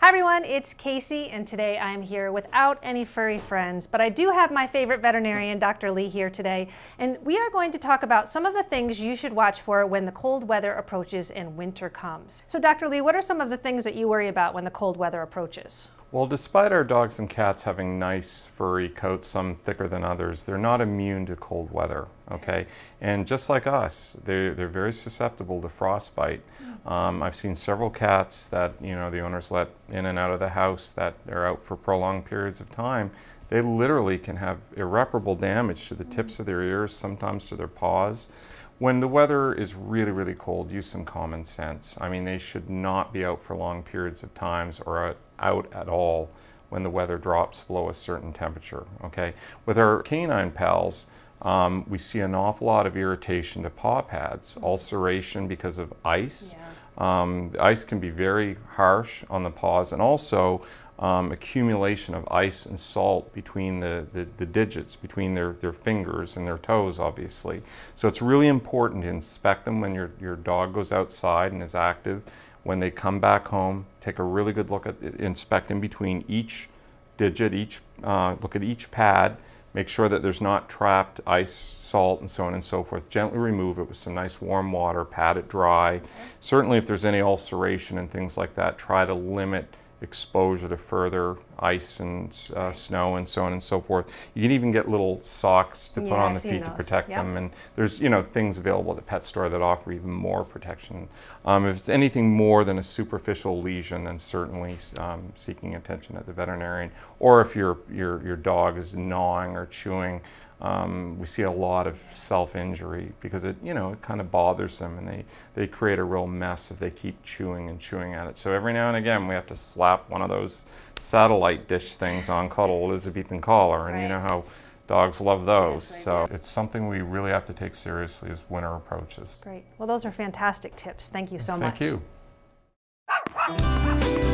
Hi everyone, it's Casey, and today I'm here without any furry friends, but I do have my favorite veterinarian, Dr. Lee, here today, and we are going to talk about some of the things you should watch for when the cold weather approaches and winter comes. So Dr. Lee, what are some of the things that you worry about when the cold weather approaches? Well, despite our dogs and cats having nice furry coats, some thicker than others, they're not immune to cold weather, okay? And just like us, they're very susceptible to frostbite. I've seen several cats that, the owners let in and out of the house that they're out for prolonged periods of time. They literally can have irreparable damage to the tips of their ears, sometimes to their paws. When the weather is really, really cold, use some common sense. I mean, they should not be out for long periods of times or out at all when the weather drops below a certain temperature, okay? With our canine pals, we see an awful lot of irritation to paw pads, ulceration because of ice. The ice can be very harsh on the paws, and also accumulation of ice and salt between the digits, between their fingers and their toes, obviously. So it's really important to inspect them when your dog goes outside and is active. When they come back home, take a really good look at inspect in between each digit, look at each pad, make sure that there's not trapped ice, salt, and so on and so forth. Gently remove it with some nice warm water, pat it dry. Certainly if there's any ulceration and things like that, try to limit exposure to further ice and snow and so on and so forth. You can even get little socks to put on the feet to protect them, and there's things available at the pet store that offer even more protection. If it's anything more than a superficial lesion, then certainly seeking attention at the veterinarian, or if your dog is gnawing or chewing. We see a lot of self-injury because it kind of bothers them, and they create a real mess if they keep chewing and chewing at it. So every now and again we have to slap one of those satellite dish things on called Elizabethan collar, and you know how dogs love those. Yes, so it's something we really have to take seriously as winter approaches. Great. Well, those are fantastic tips. Thank you so much. Thank you.